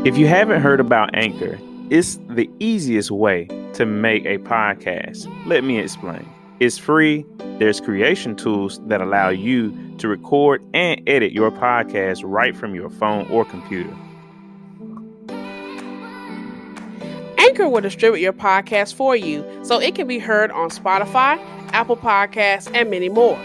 If you haven't heard about Anchor, it's the easiest way to make a podcast. Let me explain. It's free. There's creation tools that allow you to record and edit your podcast right from your phone or computer. Anchor will distribute your podcast for you so it can be heard on Spotify, Apple Podcasts, and many more.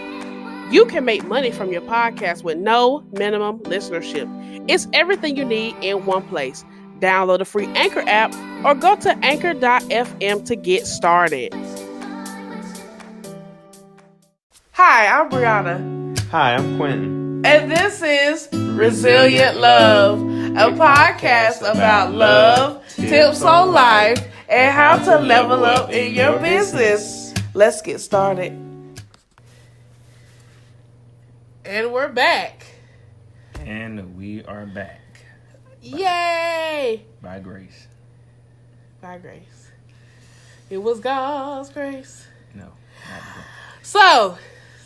You can make money from your podcast with no minimum listenership. It's everything you need in one place. Download the free Anchor app or go to anchor.fm to get started. Hi, I'm Brianna. Hi, I'm Quentin. And this is Resilient Love, a podcast about love, tips on life, and how to level up in your business. Let's get started. And we're back. And we are back. Yay! By grace. By grace. It was God's grace. No, not that. So,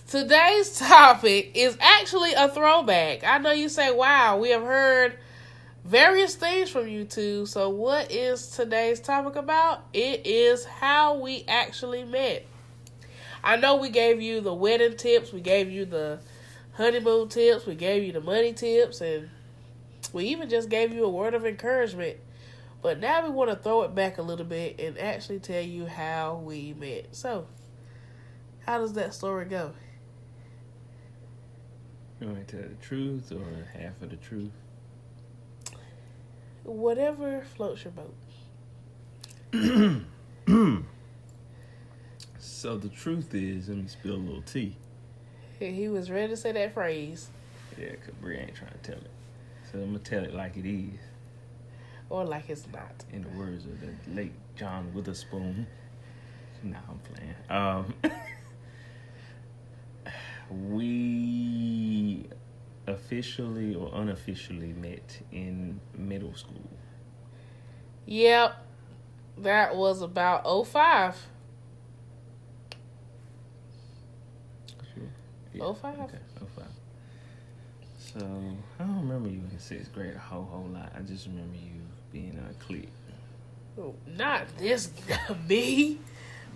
today's topic is actually a throwback. I know you say, wow, we have heard various things from you two. So, what is today's topic about? It is how we actually met. I know we gave you the wedding tips. We gave you the honeymoon tips. We gave you the money tips. And we even just gave you a word of encouragement. But now we want to throw it back a little bit and actually tell you how we met. So, how does that story go? You want me to tell the truth or half of the truth? Whatever floats your boat. So the truth is, let me spill a little tea. He was ready to say that phrase. Yeah, because Bri ain't trying to tell it. So I'm going to tell it like it is. Or like it's not. In the words of the late John Witherspoon. Nah, I'm playing. We officially or unofficially met in middle school. Yep. That was about 05. Sure. Yeah. 05? Okay, 05. So, I don't remember you in 6th grade a whole lot. I just remember you being on a clique. Not this me,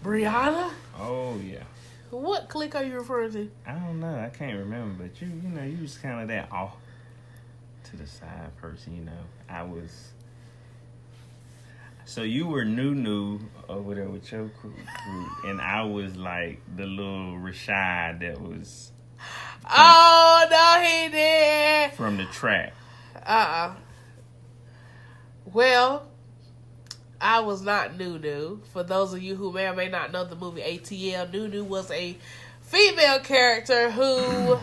Brianna. Oh, yeah. What clique are you referring to? I don't know. I can't remember. But you know, you was kind of that off to the side person, you know. I was... So you were new over there with your group, and I was like the little Rashad that was... Oh, no, he did. From the track. Well, I was not Nunu. For those of you who may or may not know the movie ATL, Nunu was a female character who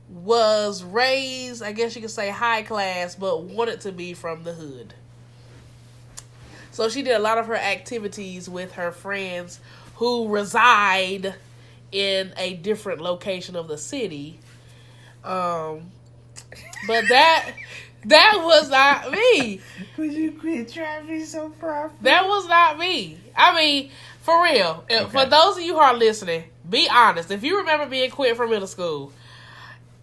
was raised, I guess you could say high class, but wanted to be from the hood. So she did a lot of her activities with her friends who reside in a different location of the city. But that was not me. Would you quit trying to be so proper? That was not me. I mean, for real. Okay. For those of you who are listening, be honest. If you remember being quit from middle school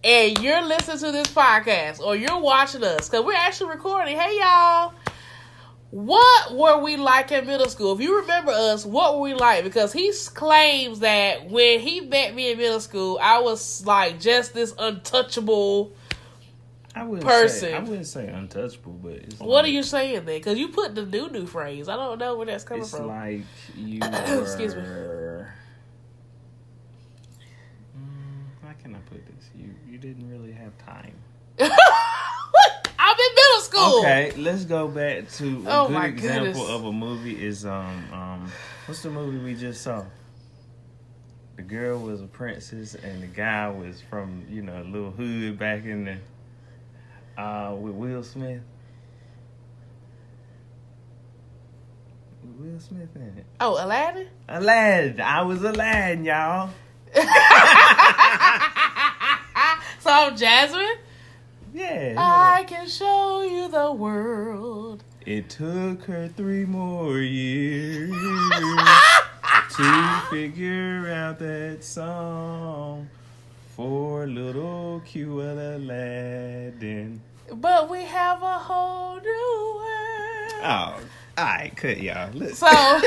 and you're listening to this podcast or you're watching us, because we're actually recording. Hey, y'all. What were we like in middle school? If you remember us, what were we like? Because he claims that when he met me in middle school, I was like just this untouchable person. I wouldn't say untouchable, but it's what are you saying then? Because you put the new phrase. I don't know where that's coming from. It's like you were... Excuse me. How can I put this? You didn't really have time. I'm in middle school. Okay, let's go back to a good example goodness. of a movie is what's the movie we just saw? The girl was a princess and the guy was from, you know, a little hood back in the with Will Smith. With Will Smith in it. Oh, Aladdin? Aladdin. I was Aladdin, y'all. So I'm Jasmine? Yeah. I can show you the world. It took her 3 more years to figure out that song for little cute Aladdin. But we have a whole new Oh, alright, cut y'all. So,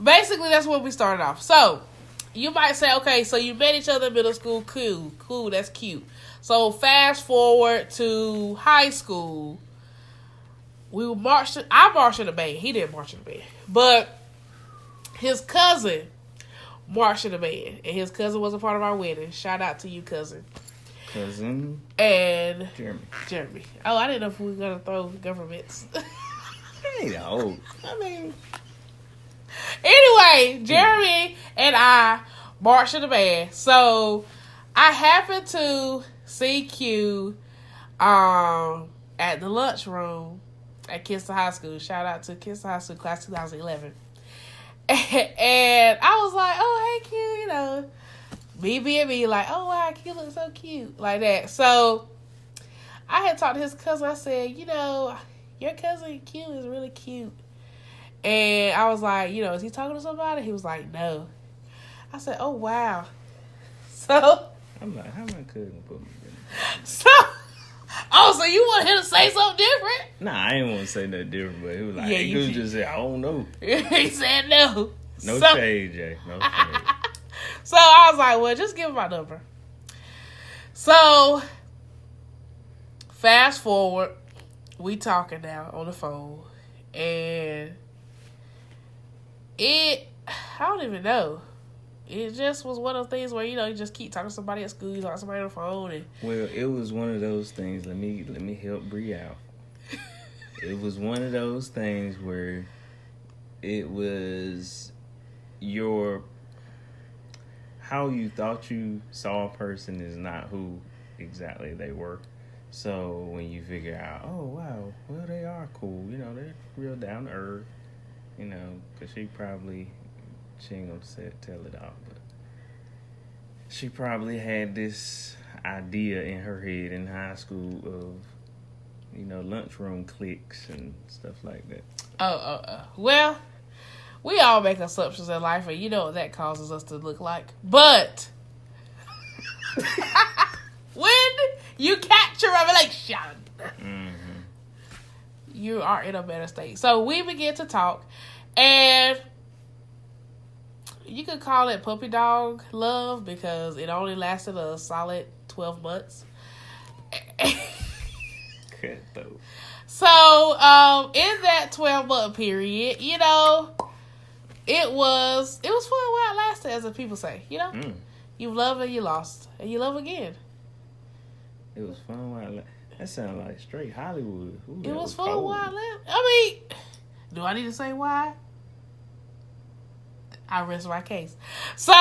basically, that's where we started off. So, you might say, okay, so you met each other in middle school. Cool, that's cute. So, fast forward to high school. I marched in the band. He didn't march in the band. But his cousin marched in the band. And his cousin was a part of our wedding. Shout out to you, cousin. And Jeremy. Oh, I didn't know if we were going to throw governments. Ain't old. I mean. Anyway, Jeremy and I marched in the band. So, I happened to see Q at the lunchroom at Kinston High School. Shout out to Kinston High School, class 2011. And I was like, oh, hey, Q, you know. Me being me, like, oh, wow, Q looks so cute. Like that. So, I had talked to his cousin. I said, you know, your cousin Q is really cute. And I was like, you know, is he talking to somebody? He was like, no. I said, oh, wow. So. I'm like, how my cousin put me in? So. Oh, so you want him to say something different? Nah, I didn't want to say nothing different, but he was like, he could just say, I don't know. He said no. No shade, Jay. No shade. So I was like, well, just give him my number. So, fast forward, we talking now on the phone, and I don't even know. It just was one of those things where, you know, you just keep talking to somebody at school, you talk to somebody on the phone. And well, it was one of those things. Let me help Bree out. It was one of those things where it was how you thought you saw a person is not who exactly they were. So when you figure out, oh, wow, well, they are cool. You know, they're real down to earth. You know, because she ain't gonna tell it all, but she probably had this idea in her head in high school of, you know, lunchroom cliques and stuff like that. Well, we all make assumptions in life, and you know what that causes us to look like. But when you catch a revelation, you are in a better state. So we begin to talk, and you could call it puppy dog love because it only lasted a solid 12 months. So, in that 12-month period, you know, it was fun while it lasted, as the people say. You know, you love and you lost, and you love again. It was fun while it lasted. That sounds like straight Hollywood. Ooh, it was fun while it lasted. I mean, do I need to say why? I rest my case. So,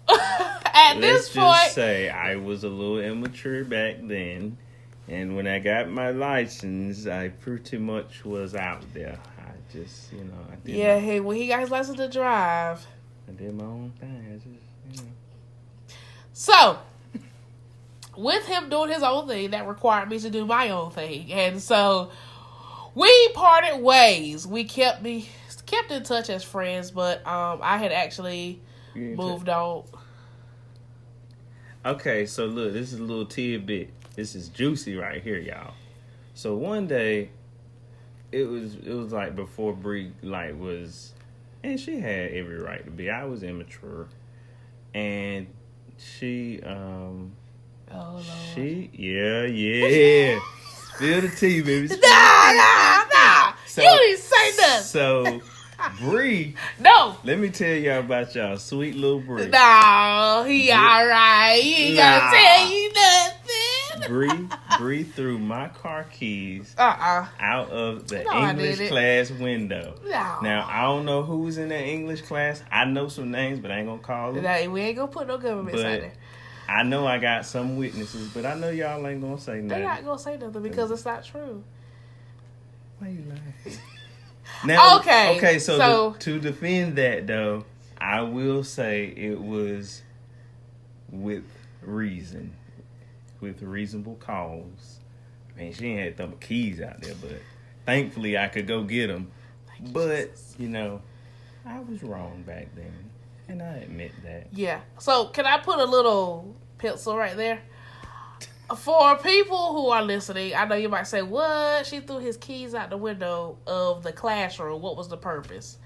at this point, let's just say I was a little immature back then. And when I got my license, I pretty much was out there. I just, you know, I did. When he got his license to drive, I did my own thing. I just, you know. So, with him doing his own thing, that required me to do my own thing. And so, we parted ways. We kept in touch as friends, but I had actually moved on. Okay, so look, this is a little tidbit. This is juicy right here, y'all. So one day, it was like before Bree was, and she had every right to be. I was immature, and she yeah. Spill the tea, baby. Nah. So, you didn't say nothing. So Bree. No. Let me tell y'all about y'all sweet little Bree. No, he alright. He ain't gonna tell you nothing. Bree threw my car keys out of the English class window. No. Now, I don't know who's in that English class. I know some names, but I ain't gonna call them. We ain't gonna put no governments out there. I know I got some witnesses, but I know y'all ain't gonna say nothing. They're not gonna say nothing because it's not true. Why you laughing? Now, okay, so to defend that, though, I will say it was with reason. With reasonable cause. I mean, she ain't had to throw my keys out there, but thankfully I could go get them. But, you know, I was wrong back then, and I admit that. Yeah. So, can I put a little pencil right there? For people who are listening, I know you might say, what? She threw his keys out the window of the classroom. What was the purpose?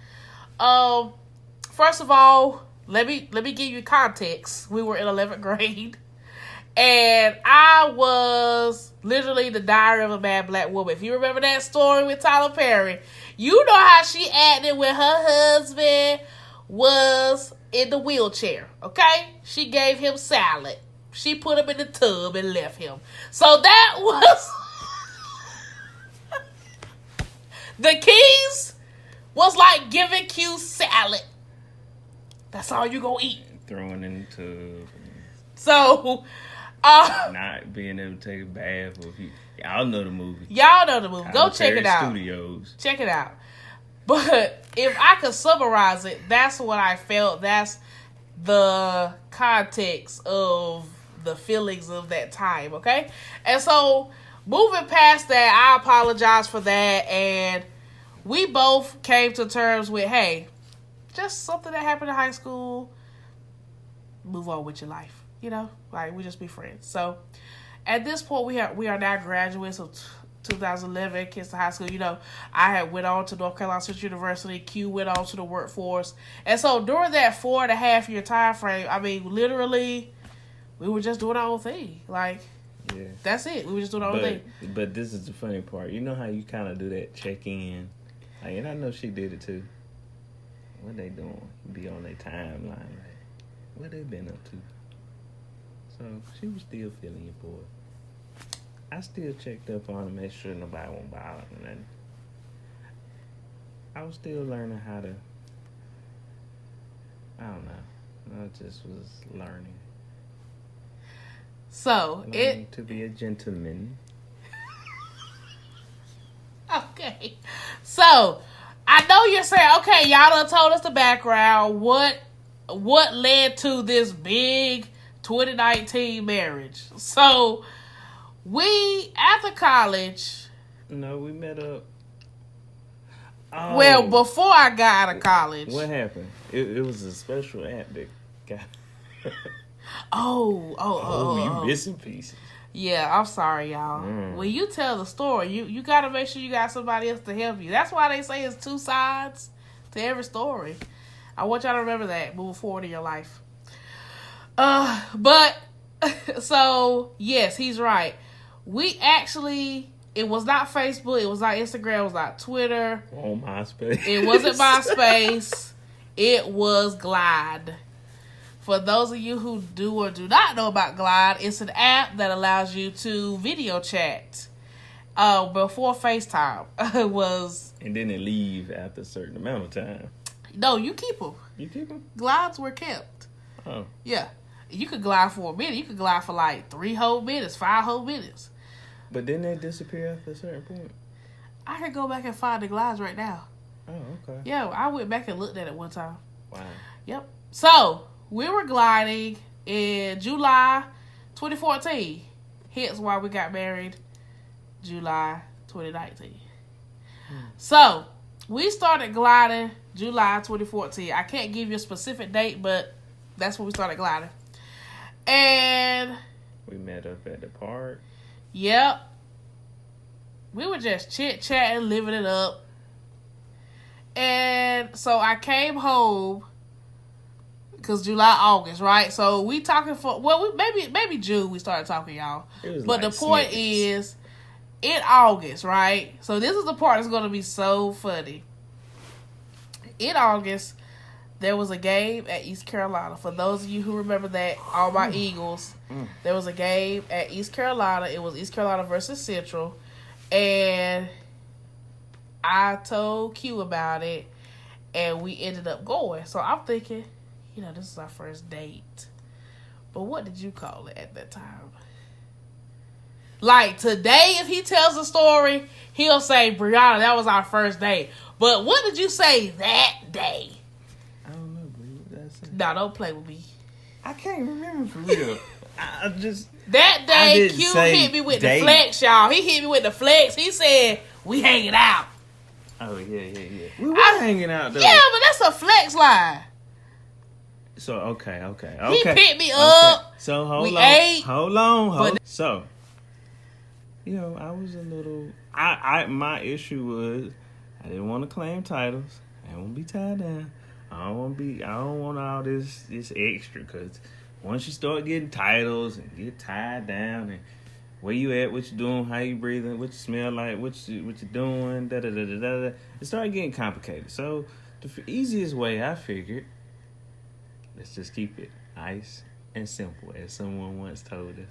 First of all, let me give you context. We were in 11th grade. And I was literally the Diary of a Mad Black Woman. If you remember that story with Tyler Perry, you know how she acted when her husband was in the wheelchair, okay? She gave him salad. She put him in the tub and left him. So that was... The keys was like giving Q salad. That's all you gonna eat. Throwing in the tub. So... not being able to take a bath. Y'all know the movie. Go check it out. Studios. Check it out. But if I could summarize it, that's what I felt. That's the context of the feelings of that time, okay? And so, moving past that, I apologize for that. And we both came to terms with, hey, just something that happened in high school. Move on with your life. You know, like, we just be friends. So, at this point, we are now graduates of 2011, kids to high school. You know, I had went on to North Carolina State University. Q went on to the workforce. And so, during that 4.5 year time frame, I mean, literally, we were just doing our own thing. Like, yeah, that's it. We were just doing our own thing. But this is the funny part. You know how you kind of do that check-in? Like, and I know she did it, too. What they doing? Be on their timeline. Like, what they been up to? So, she was still feeling your boy. I still checked up on her, make sure nobody won't bother him. And I was still learning how to... I don't know. I just was learning. So, learning to be a gentleman. Okay. So, I know you're saying, okay, y'all done told us the background. What led to this big... 2019 marriage. So, we, after college... No, we met up... Oh. Well, before I got out of college... What happened? It was a special app that got... you missing pieces. Yeah, I'm sorry, y'all. When you tell the story, you got to make sure you got somebody else to help you. That's why they say it's two sides to every story. I want y'all to remember that moving forward in your life. But, so, yes, he's right. We actually, it was not Facebook, it was not Instagram, it was not Twitter. Oh, MySpace. It wasn't MySpace. It was Glide. For those of you who do or do not know about Glide, it's an app that allows you to video chat. Before FaceTime was... And then it leave after a certain amount of time. No, you keep them. You keep them? Glides were kept. Oh. Yeah. You could glide for a minute. You could glide for like 3 whole minutes, 5 whole minutes. But didn't they disappear after a certain point? I can go back and find the glides right now. Oh, okay. Yeah, I went back and looked at it one time. Wow. Yep. So, we were gliding in July 2014. Hence why we got married July 2019. So, we started gliding July 2014. I can't give you a specific date, but that's when we started gliding. And we met up at the park. Yep. We were just chit-chatting, living it up. And so I came home because July, August, right? So we talking for, maybe June we started talking, y'all. But like the point is, in August, right? So this is the part that's going to be so funny. In August, there was a game at East Carolina. For those of you who remember that, all my Eagles, there was a game at East Carolina. It was East Carolina versus Central. And I told Q about it, and we ended up going. So I'm thinking, this is our first date. But what did you call it at that time? Like, today, if he tells the story, he'll say, Brianna, that was our first date. But what did you say that day? I don't know, Brie. What did I say? No, don't play with me. I can't remember for real. I just... That day, Q hit me with the flex, y'all. He hit me with the flex. He said, we hanging out. Oh, yeah. We were hanging out, though. Yeah, but that's a flex line. So, okay. He picked me up. So, hold we on. ate. Hold on. So, I was a little. My issue was I didn't want to claim titles. I didn't want to be tied down. I don't want all this extra, because once you start getting titles and get tied down and where you at, what you doing, how you breathing, what you smell like, what you doing, da da da da da. It started getting complicated. So the easiest way, I figured, let's just keep it nice and simple, as someone once told us.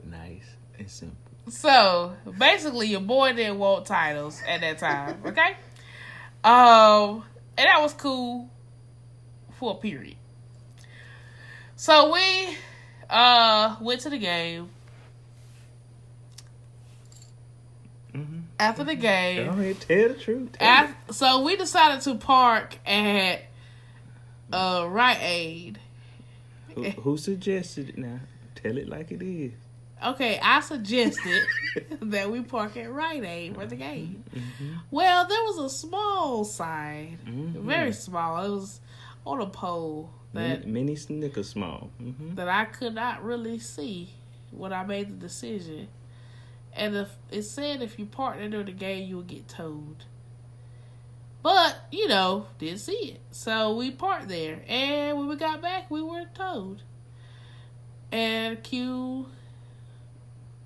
Nice and simple. So basically, your boy didn't want titles at that time, okay? And that was cool for a period. So we went to the game. Mm-hmm. After the game, go ahead, tell the truth. So we decided to park at Rite Aid. Who suggested it now? Tell it like it is. Okay, I suggested that we park at Rite Aid for the game. Mm-hmm. Well, there was a small sign, mm-hmm. very small. It was on a pole that mini snicker small, mm-hmm. that I could not really see when I made the decision. And it said if you parked under the game, you would get towed. But, didn't see it. So we parked there. And when we got back, we were towed. And Q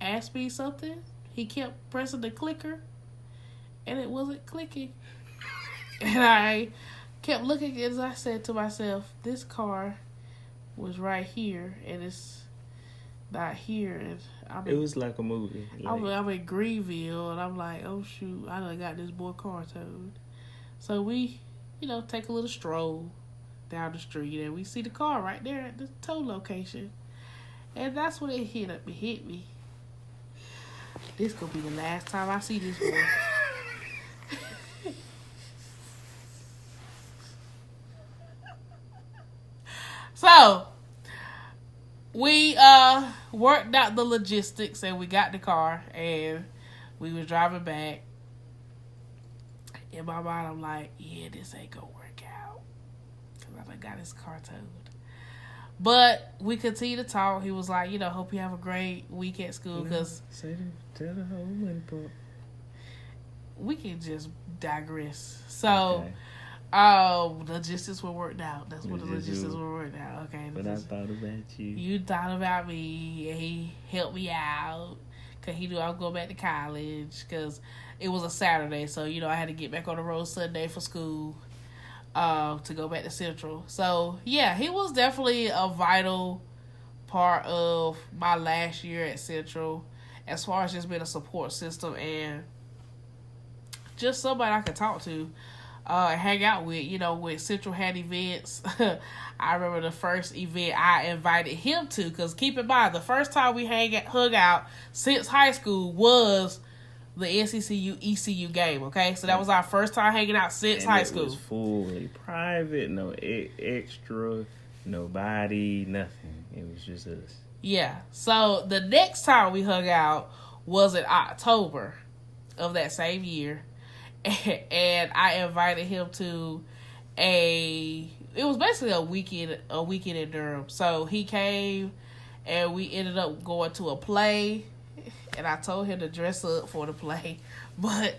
asked me something. He kept pressing the clicker. And it wasn't clicking. And I kept looking, as I said to myself, this car was right here. And it's not here. And it was like a movie. I'm in Greenville, and I'm like, oh shoot, I done got this boy car towed. So we, take a little stroll down the street, and we see the car right there at the tow location. And that's when it hit me. This gonna be the last time I see this boy. So we worked out the logistics, and we got the car, and we was driving back. In my mind, I'm like, yeah, this ain't gonna work out, because I done got his car towed. But we continued to talk. He was like, hope you have a great week at school, because tell the whole money part. We can just digress. So, logistics were worked out. That's what the logistics were worked out. Okay. But I thought about you. You thought about me, and he helped me out, because he knew I was going back to college, because it was a Saturday. So, I had to get back on the road Sunday for school to go back to Central. So, yeah, he was definitely a vital part of my last year at Central, as far as just being a support system and just somebody I could talk to. Hang out with, when Central had events. I remember the first event I invited him to, because keep in mind, the first time we hung out since high school was the NCCU ECU game, okay? So that was our first time hanging out since high school. It was fully private, no extra, nobody, nothing. It was just us. Yeah. So the next time we hung out was in October of that same year. And I invited him to it was basically a weekend in Durham. So he came, and we ended up going to a play, and I told him to dress up for the play. But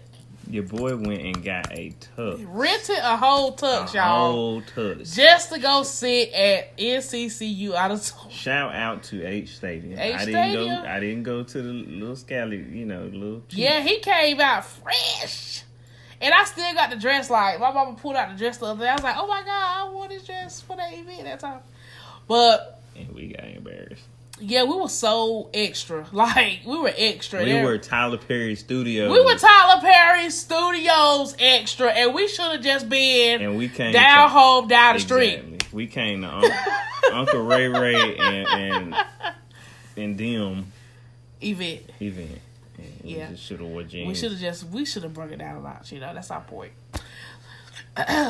your boy went and got a tux. Rented a whole tux, y'all. Whole tux. Just to go sit at NCCU Auditorium. Shout out to H Stadium. I didn't go to the little scally, little cheap. Yeah, he came out fresh. And I still got the dress. Like, my mama pulled out the dress the other day. I was like, oh my God, I wore this dress for that event that time. And we got embarrassed. Yeah, we were so extra. Like, we were extra. We were Tyler Perry Studios. We were Tyler Perry Studios extra. And we should have just been and we came down the street. We came to Uncle Ray Ray and them event. Yeah, we should have wore jeans. We should have brought it down a notch. That's our point.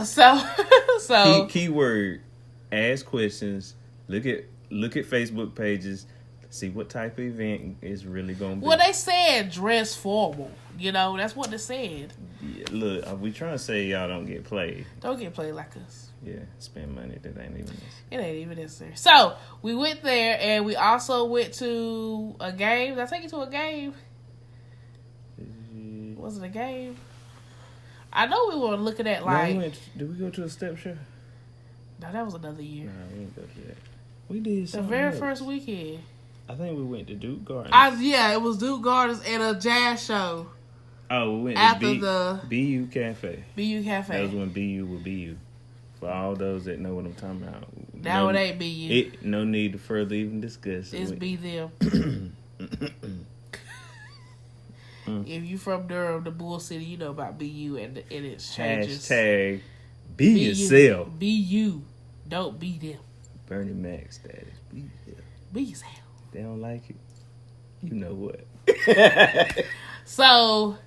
So keyword: ask questions. Look at Facebook pages. See what type of event is really going to be. Well, they said dress formal. That's what they said. Yeah, look, we trying to say y'all don't get played. Don't get played like us. Yeah, spend money that ain't even necessary. It ain't even necessary. So we went there, and we also went to a game. Did I take you to a game? Was it a game? I know we were looking at like. No, did we go to a step show? No, that was another year. No, we didn't go to that. We did the very first weekend. I think we went to Duke Gardens. Yeah, it was Duke Gardens and a jazz show. Oh, we went after to the BU Cafe. BU Cafe. That was when BU was BU. For all those that know what I'm talking about. Now it ain't BU. No need to further even discuss it. It's be them. If you from Durham, the Bull City, you know about BU and its changes. Hashtag be yourself. Be you. Don't be them. Bernie Mac status. Be yourself. Be yourself. If they don't like it, you know what. So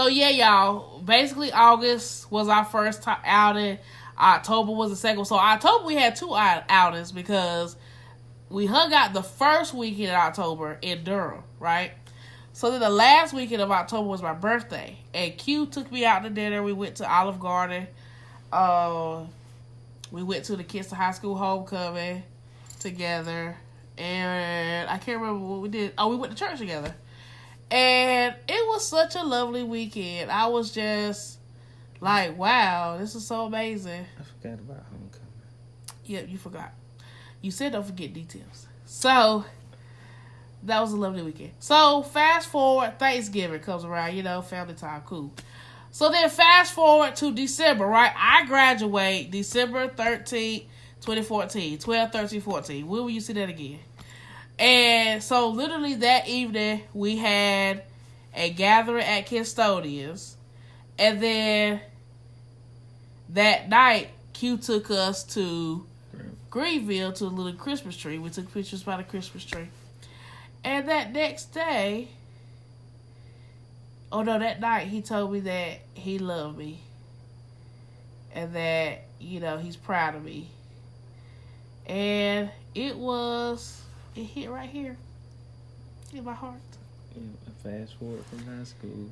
yeah, y'all. Basically, August was our first outing. October was the second. So October we had 2 outings because we hung out the first weekend in October in Durham, right? So then the last weekend of October was my birthday. And Q took me out to dinner. We went to Olive Garden. We went to the Kids to High School homecoming together. And I can't remember what we did. Oh, we went to church together. And it was such a lovely weekend. I was just like, wow, this is so amazing. I forgot about homecoming. Yep, you forgot. You said don't forget details. So that was a lovely weekend. So fast forward, Thanksgiving comes around, family time, cool. So then fast forward to December, right? I graduate December 13th, 2014. 12, 13, 14. When will you see that again? And so literally that evening, we had a gathering at Kistonians. And then that night, Q took us to Greenville to a little Christmas tree. We took pictures by the Christmas tree. And that next day, that night, he told me that he loved me. And that, he's proud of me. And it hit right here in my heart. Yeah, fast forward from high school.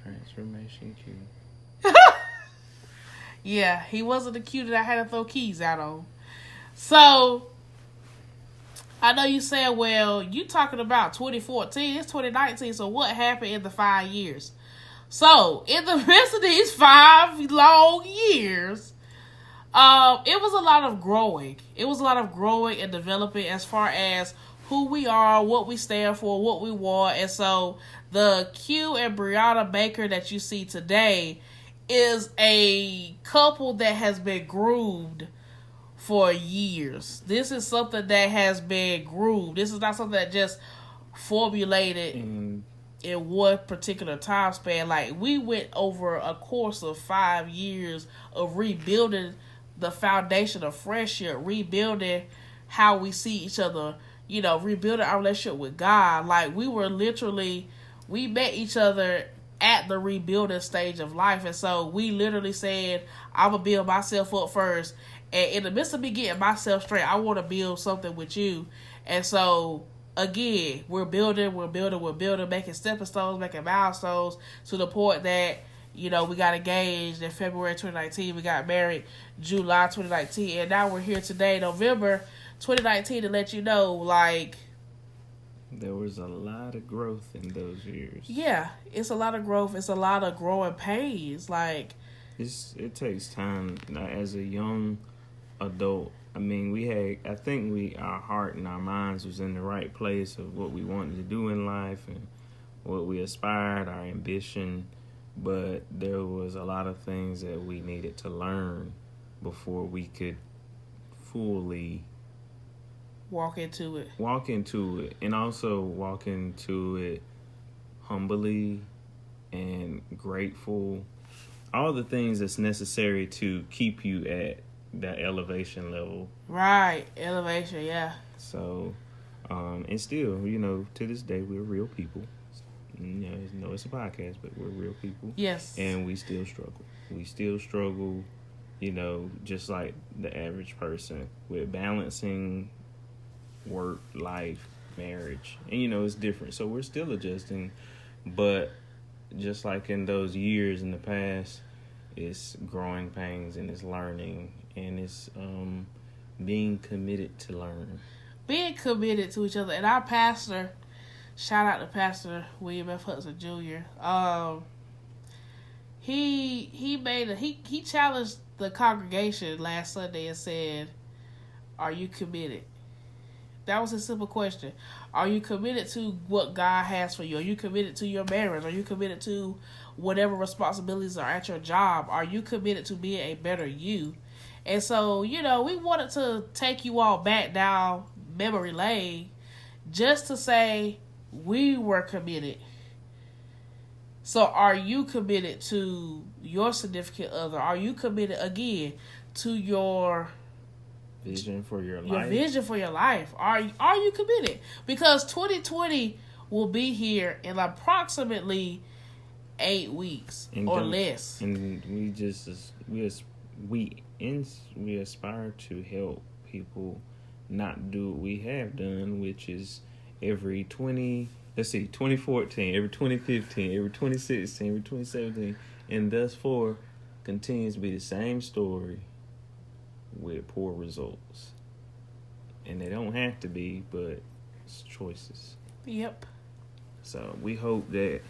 Transformation Q. Yeah, he wasn't the Q that I had to throw keys out on. So, I know you said, well, you talking about 2014, it's 2019, so what happened in the 5 years? So, in the midst of these 5 long years, it was a lot of growing. It was a lot of growing and developing as far as who we are, what we stand for, what we want. And so, the Q and Brianna Baker that you see today is a couple that has been groomed for years. This is something that has been groomed. This is not something that just formulated in one particular time span. Like, we went over a course of 5 years of rebuilding the foundation of friendship, rebuilding how we see each other, rebuilding our relationship with God. Like, we met each other at the rebuilding stage of life. And so we literally said, I'm going to build myself up first. And in the midst of me getting myself straight, I want to build something with you. And so, again, we're building, making stepping stones, making milestones to the point that, we got engaged in February 2019. We got married July 2019. And now we're here today, November 2019, to let you know, like, there was a lot of growth in those years. Yeah, it's a lot of growth. It's a lot of growing pains. Like, it takes time. As a young adult, I think our heart and our minds was in the right place of what we wanted to do in life and what we aspired, our ambition. But there was a lot of things that we needed to learn before we could fully walk into it, and also walk into it humbly and grateful. All the things that's necessary to keep you at that elevation level. Right, elevation, yeah. So, and still, to this day, we're real people. It's a podcast, but we're real people. Yes. And we still struggle. Just like the average person with balancing work, life, marriage. And, it's different. So we're still adjusting. But just like in those years in the past, it's growing pains and it's learning. And it's being committed to learn. Being committed to each other. And our pastor, Shout out to Pastor William F. Hudson Jr. He challenged the congregation last Sunday and said, "Are you committed?" That was a simple question. Are you committed to what God has for you? Are you committed to your marriage? Are you committed to whatever responsibilities are at your job? Are you committed to being a better you? And so, we wanted to take you all back down memory lane just to say we were committed. So are you committed to your significant other? Are you committed, again, to your vision for your life? Your vision for your life. Are you committed? Because 2020 will be here in approximately 8 weeks or less. And we aspire to help people not do what we have done, which is every 2014, every 2015, every 2016, every 2017, and thus far continues to be the same story with poor results. And they don't have to be, but it's choices. Yep. So we hope that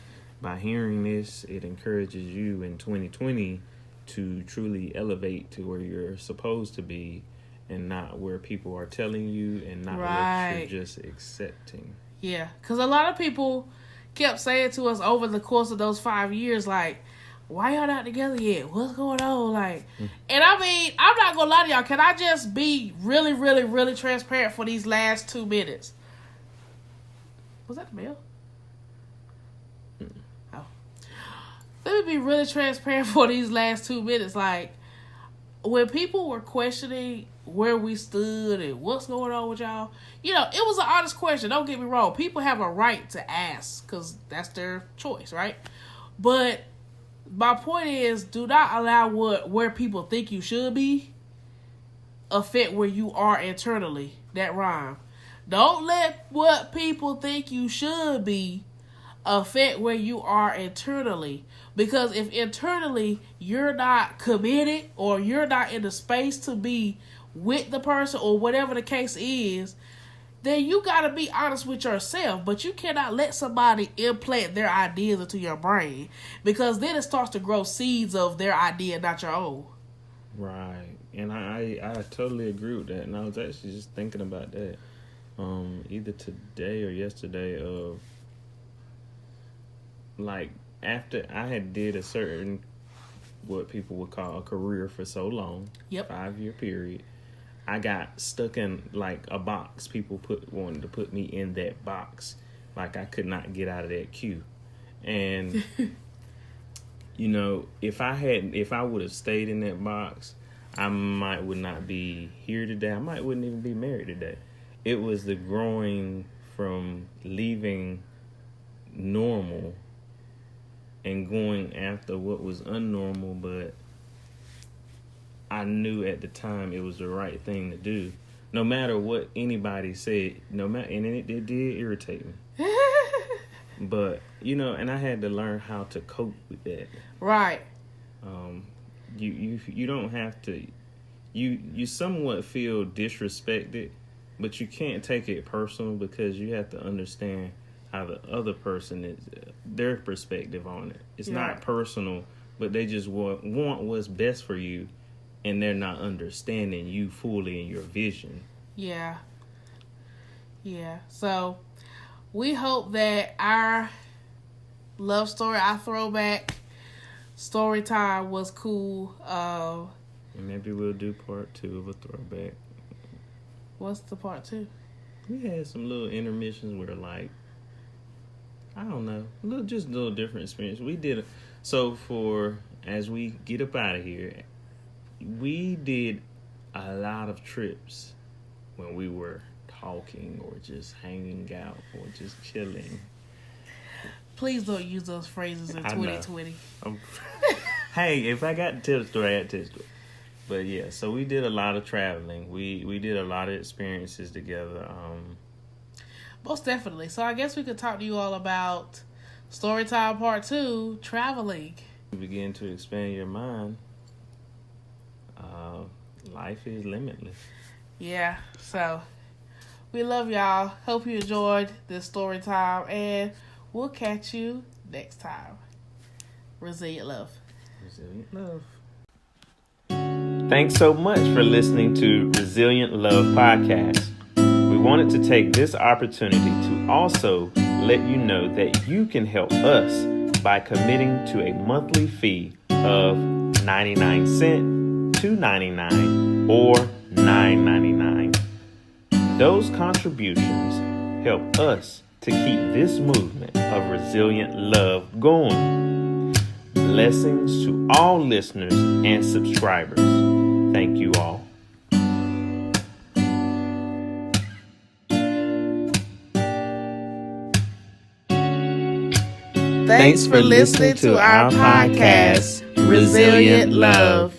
by hearing this, it encourages you in 2020 to truly elevate to where you're supposed to be and not where people are telling you and not what you're just accepting. Yeah, because a lot of people kept saying to us over the course of those 5 years, like, why y'all not together yet? What's going on? And I mean, I'm not going to lie to y'all. Can I just be really, really, really transparent for these last 2 minutes? Was that the mail? Oh. Let me be really transparent for these last 2 minutes. Like, when people were questioning where we stood and what's going on with y'all, it was an honest question. Don't get me wrong. People have a right to ask because that's their choice, right? But my point is, do not allow where people think you should be affect where you are internally. That rhyme. Don't let what people think you should be affect where you are internally. Because if internally you're not committed or you're not in the space to be with the person or whatever the case is, then you got to be honest with yourself. But you cannot let somebody implant their ideas into your brain, because then it starts to grow seeds of their idea, not your own. Right. And I totally agree with that. And I was actually just thinking about that either today or yesterday of, like, after I had did a certain, what people would call a career for so long, 5-year period, I got stuck in like a box. People wanted to put me in that box. Like I could not get out of that queue. And if I would have stayed in that box, I would not be here today. I wouldn't even be married today. It was the growing from leaving normal and going after what was unnormal, but I knew at the time it was the right thing to do, no matter what anybody said. And it did irritate me. But and I had to learn how to cope with that. Right. You don't have to. You somewhat feel disrespected, but you can't take it personal because you have to understand how the other person is, their perspective on it. It's not personal, but they just want what's best for you. And they're not understanding you fully in your vision. Yeah. So we hope that our love story, our throwback story time was cool. And maybe we'll do part 2 of a throwback. What's the part 2? We had some little intermissions where, like, I don't know, just a little different experience. We did as we get up out of here, we did a lot of trips when we were talking or just hanging out or just chilling. Please don't use those phrases in 2020. Hey, if I got to tell the story, I got to tell the story. But yeah, so we did a lot of traveling. We did a lot of experiences together. Most definitely. So I guess we could talk to you all about Storytime Part 2, traveling. You begin to expand your mind. Life is limitless. Yeah, so We love y'all. Hope you enjoyed this story time, and we'll catch you next time. Resilient love. Resilient love. Thanks so much for listening to Resilient Love Podcast. We wanted to take this opportunity to also let you know that you can help us by committing to a monthly fee of 99 cents, $2.99, or $9.99. Those contributions help us to keep this movement of resilient love going. Blessings to all listeners and subscribers. Thank you all. Thanks for listening to our podcast, Resilient Love.